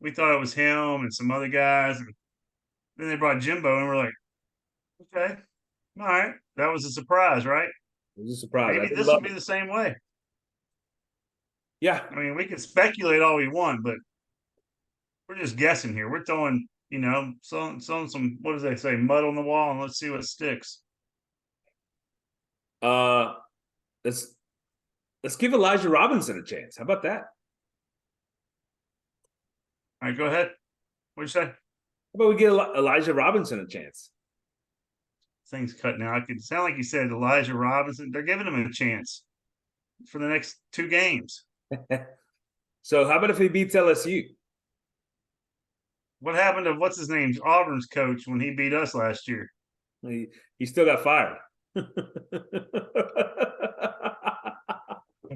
We thought it was him and some other guys. And then they brought Jimbo and we're like, okay, all right. That was a surprise, right?
It was a surprise.
Maybe this will be the same way.
Yeah.
I mean, we can speculate all we want, but we're just guessing here. We're throwing, some what do they say, mud on the wall, and let's see what sticks.
Let's give Elijah Robinson a chance. How about that?
All right, go ahead. What'd you say?
How about we give Elijah Robinson a chance?
Things cutting out. It could sound like you said Elijah Robinson. They're giving him a chance for the next 2 games.
So how about if he beats LSU?
What happened to what's his name, Auburn's coach, when he beat us last year?
He still got fired.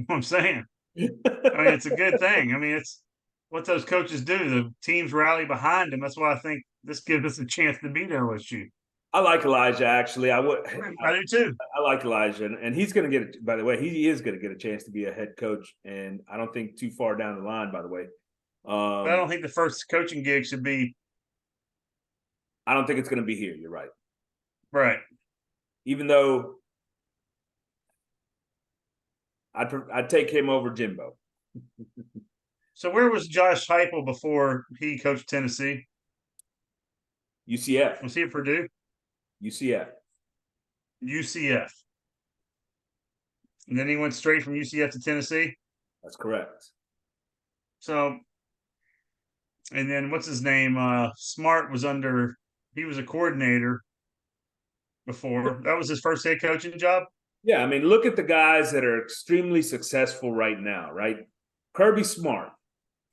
I'm saying. I mean, it's a good thing. I mean, it's what those coaches do. The teams rally behind them. That's why I think this gives us a chance to beat LSU.
I like Elijah, actually. I do
too.
I like Elijah, and he's going to get. By the way, he is going to get a chance to be a head coach, and I don't think too far down the line. By the way,
but I don't think the first coaching gig should be.
I don't think it's going to be here. You're right.
Right.
Even though I'd take him over Jimbo.
So where was Josh Heupel before he coached Tennessee?
UCF.
Was he at Purdue?
UCF.
UCF. And then he went straight from UCF to Tennessee?
That's correct.
So, and then what's his name? Smart was he was a coordinator before. That was his first head coaching job?
Yeah, I mean, look at the guys that are extremely successful right now, right? Kirby Smart,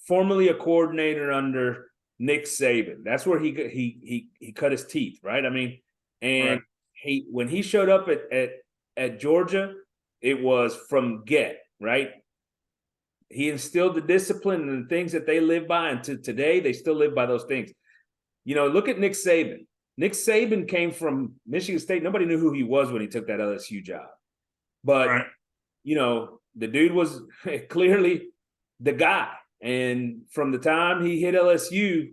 formerly a coordinator under Nick Saban. That's where he cut his teeth, right? I mean, and
Right.
when he showed up at Georgia, it was from get, right? He instilled the discipline and the things that they live by, and to today they still live by those things. You know, look at Nick Saban. Nick Saban came from Michigan State. Nobody knew who he was when he took that LSU job. But,
Right.
you know, the dude was clearly the guy. And from the time he hit LSU,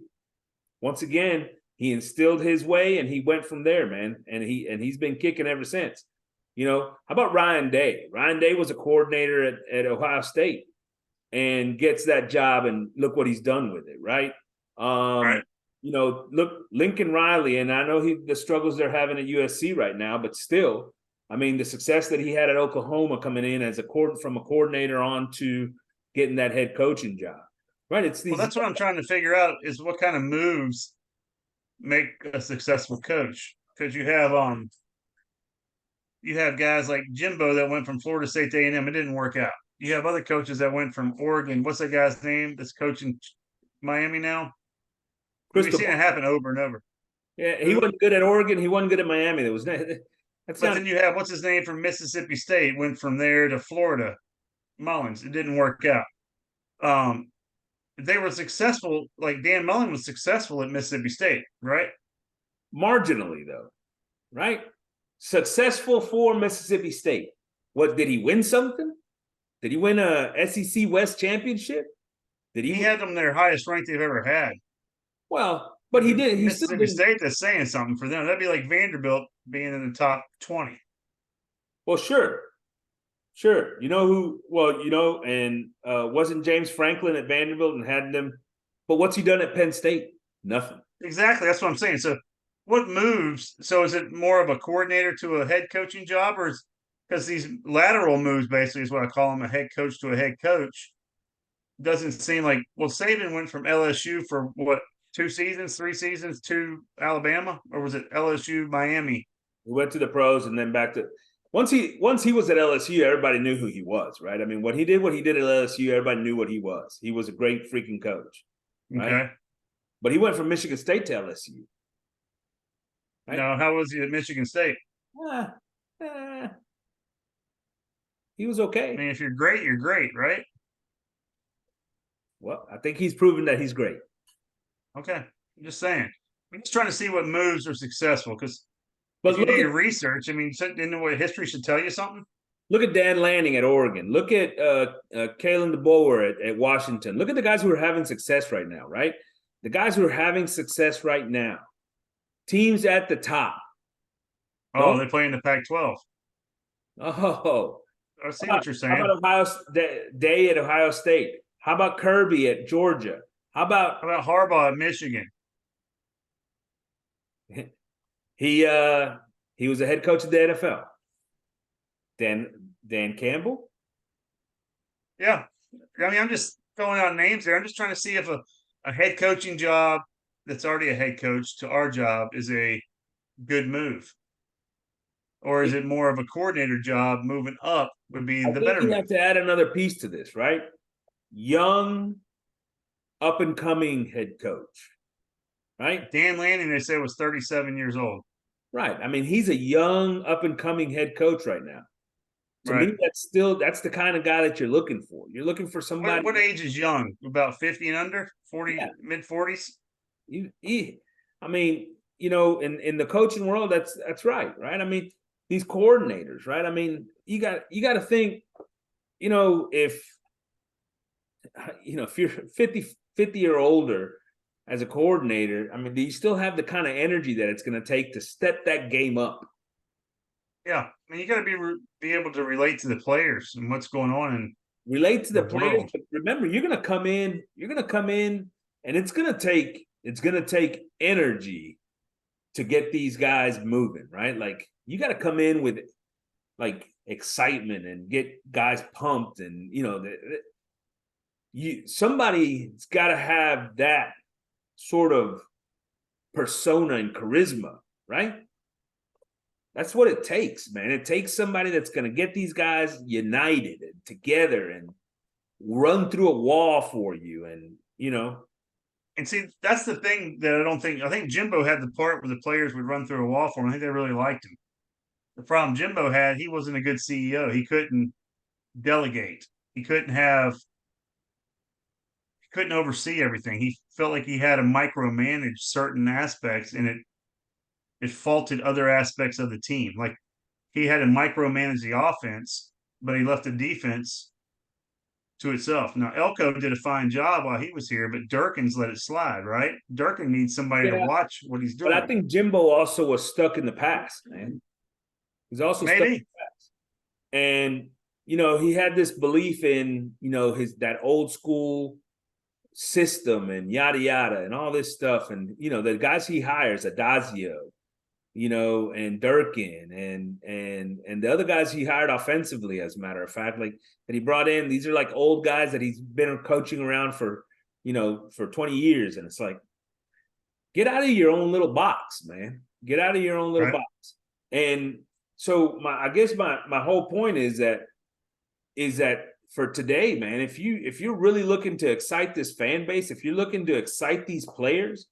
once again, he instilled his way and he went from there, man. And he's been kicking ever since. You know, how about Ryan Day? Ryan Day was a coordinator at Ohio State and gets that job, and look what he's done with it, right?
Right.
You know, look, Lincoln Riley, and I know the struggles they're having at USC right now, but still, I mean, the success that he had at Oklahoma coming in as from a coordinator on to getting that head coaching job, right? It's these.
Well, that's what I'm trying to figure out is what kind of moves make a successful coach. Because you have guys like Jimbo that went from Florida State to A&M. It didn't work out. You have other coaches that went from Oregon. What's that guy's name that's coaching Miami now? We've seen it happen over and over.
Yeah, he wasn't good at Oregon. He wasn't good at Miami.
Then you have what's his name from Mississippi State went from there to Florida. Mullins. It didn't work out. They were successful. Like Dan Mullen was successful at Mississippi State, right?
Marginally, though, right? Successful for Mississippi State. What, did he win something? Did he win a SEC West championship?
He had them their highest rank they've ever had.
Well, but he did. He
Mississippi State, that's saying something for them. That'd be like Vanderbilt being in the top 20.
Well, sure. You know who? Well, you know, and wasn't James Franklin at Vanderbilt and had them? But what's he done at Penn State? Nothing.
Exactly. That's what I'm saying. So, what moves? So, is it more of a coordinator to a head coaching job, or because these lateral moves basically is what I call them, a head coach to a head coach? Doesn't seem like. Well, Saban went from LSU for what, 2 seasons, 3 seasons to Alabama, or was it LSU, Miami?
He went to the pros and then back to. Once he was at LSU, everybody knew who he was, right? I mean, what he did at LSU, everybody knew what he was. He was a great freaking coach, right?
Okay.
But he went from Michigan State to LSU.
Right? No, how was he at Michigan State?
He was okay.
I mean, if you're great, you're great, right?
Well, I think he's proven that he's great.
Okay. I'm just saying. I'm just trying to see what moves are successful because
but
if you do your research, I mean, isn't what history should tell you something?
Look at Dan Lanning at Oregon. Look at Kalen DeBoer at Washington. Look at the guys who are having success right now, right? The guys who are having success right now. Teams at the top.
Oh, they play in the Pac-12.
Oh.
I see what you're saying.
How about Day at Ohio State? How about Kirby at Georgia? How about
Harbaugh at Michigan?
He was a head coach of the NFL. Dan Campbell?
Yeah. I mean, I'm just throwing out names there. I'm just trying to see if a head coaching job that's already a head coach to our job is a good move. Or is it more of a coordinator job moving up would be the better move?
You have to add another piece to this, right? Young, up-and-coming head coach, right?
Dan Lanning, they said, was 37 years old.
Right. I mean, he's a young, up-and-coming head coach right now. To me, that's the kind of guy that you're looking for. You're looking for somebody.
What age is young? About 50 and under? 40, mid-40s?
I mean, you know, in the coaching world, that's right? I mean, these coordinators, right? I mean, you got to think, you know, if you're 50 or older as a coordinator, I mean, do you still have the kind of energy that it's going to take to step that game up?
Yeah, I mean, you got to be able to relate to the players and what's going on, and
relate to the
As
players.
well.
But remember, you're gonna come in, and it's gonna take energy to get these guys moving, right? Like you got to come in with like excitement and get guys pumped, and somebody's got to have that sort of persona and charisma, right? That's what it takes, man. It takes somebody that's going to get these guys united and together and run through a wall for you, and
And see, that's the thing that I think Jimbo had the part where the players would run through a wall for him. I think they really liked him. The problem Jimbo had, he wasn't a good CEO. He couldn't delegate. He couldn't oversee everything. He felt like he had to micromanage certain aspects, and it faulted other aspects of the team. Like he had to micromanage the offense, but he left the defense to itself. Now Elko did a fine job while he was here, but Durkin's let it slide, right? Durkin needs somebody to watch what he's doing.
but I think Jimbo also was stuck in the past, man. He's also stuck in the past, and he had this belief in that old school system and yada yada and all this stuff, and the guys he hires, Adazio, and Durkin and the other guys he hired offensively, as a matter of fact, like that he brought in, these are like old guys that he's been coaching around for 20 years, and it's like, get out of your own little box, man. Get out of your own little box. And so I guess my whole point is that for today, man, if you're really looking to excite this fan base, if you're looking to excite these players,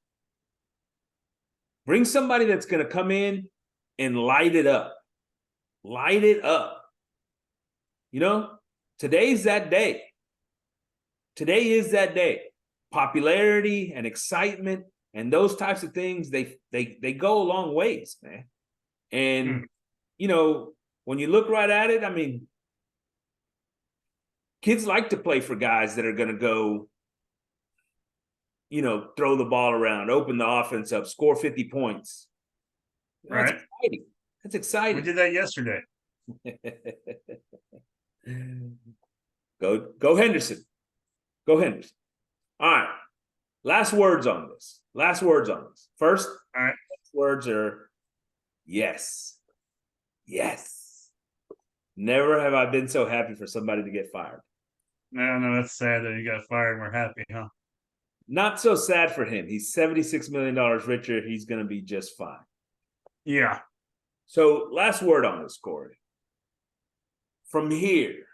bring somebody that's going to come in and light it up. Light it up. Today's that day. Today is that day. Popularity and excitement and those types of things, they go a long ways, man. And when you look right at it, I mean, kids like to play for guys that are going to go, throw the ball around, open the offense up, score 50 points. That's exciting. That's exciting.
We did that yesterday.
Go Henderson. Go Henderson. All right. Last words on this. First,
all right.
Last words are yes. Yes. Never have I been so happy for somebody to get fired.
No, that's sad that he got fired and we're happy, huh?
Not so sad for him. He's $76 million richer. He's going to be just fine.
Yeah.
So last word on this, Corey. From here,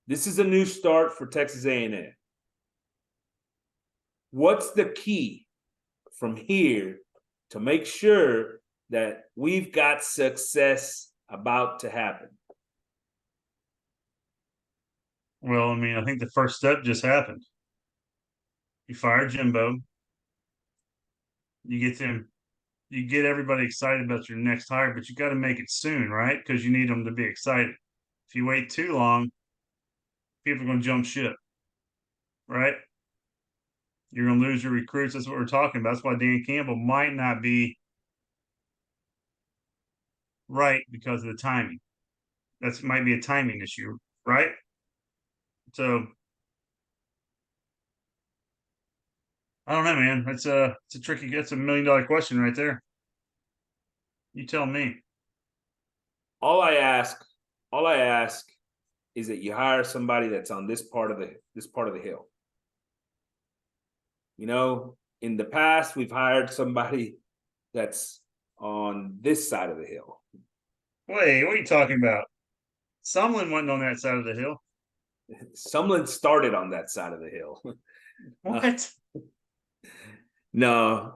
this is a new start for Texas A&M. What's the key from here to make sure that we've got success about to happen?
Well, I mean, I think the first step just happened. You fire Jimbo. You get everybody excited about your next hire, but you got to make it soon, right? Because you need them to be excited. If you wait too long, people are going to jump ship, right? You're going to lose your recruits. That's what we're talking about. That's why Dan Campbell might not be right because of the timing. That might be a timing issue, right? So I don't know, man. It's a $1 million question right there. You tell me.
All I ask is that you hire somebody that's on this part of the hill. In the past, we've hired somebody that's on this side of the hill.
Wait, what are you talking about? Sumlin wasn't on that side of the hill.
Sumlin started on that side of the hill.
What?
No,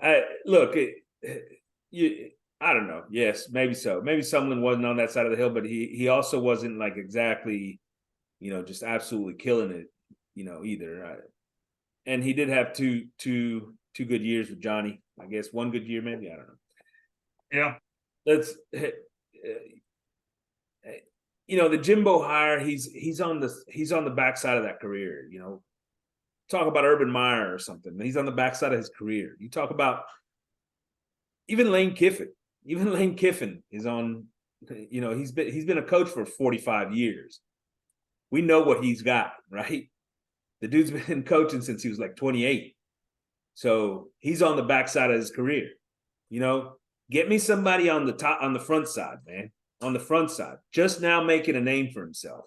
look, I don't know. Yes, maybe so. Maybe Sumlin wasn't on that side of the hill, but he also wasn't like exactly, just absolutely killing it, either. And he did have two good years with Johnny. I guess one good year, maybe. I don't know.
Yeah.
The Jimbo hire. He's on the backside of that career. Talk about Urban Meyer or something. He's on the backside of his career. You talk about even Lane Kiffin. Even Lane Kiffin is on. He's been a coach for 45 years. We know what he's got, right? The dude's been coaching since he was like 28. So he's on the backside of his career. You know, get me somebody on the front side, man. On the front side. Just now making a name for himself.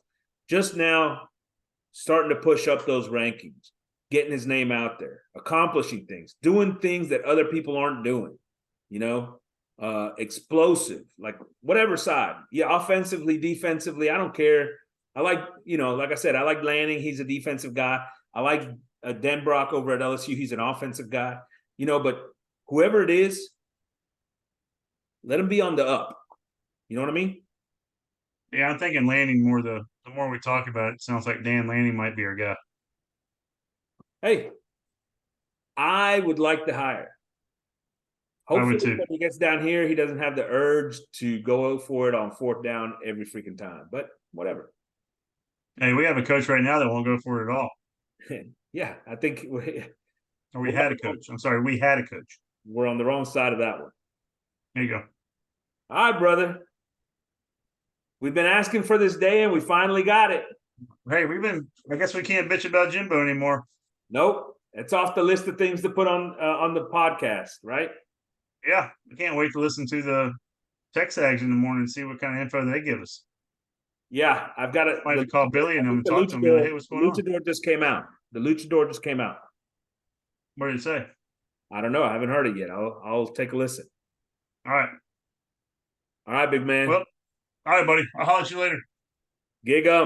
Just now starting to push up those rankings, getting his name out there, accomplishing things, doing things that other people aren't doing, you know, explosive, like whatever side. Yeah, offensively, defensively, I don't care. I like, you know, like I said, I like Lanning. He's a defensive guy. I like Denbrock over at LSU. He's an offensive guy, you know, but whoever it is, let him be on the up. You know what I mean?
Yeah, I'm thinking Lanning more. The more we talk about it, it sounds like Dan Lanning might be our guy.
Hey, I would like to hire. Hopefully,
too.
when he gets down here, he doesn't have the urge to go for it on fourth down every freaking time. But whatever.
Hey, we have a coach right now that won't go for it at all.
Yeah, I think
Or we had a coach. I'm sorry, we had a coach.
we're on the wrong side of that one.
There you go.
All right, brother. We've been asking for this day, and we finally got it.
Hey, I guess we can't bitch about Jimbo anymore.
Nope, it's off the list of things to put on the podcast, right?
Yeah, I can't wait to listen to the Texas Ags in the morning and see what kind of info they give us.
Yeah, I've got it.
Might have to call Billy and them and talk to him. Be like, hey, what's going on?
Luchador just came out. The Luchador just came out.
What did it say?
I don't know. I haven't heard it yet. I'll take a listen.
All right.
All right, big man.
Well, all right, buddy. I'll holler at you later.
Gig 'em.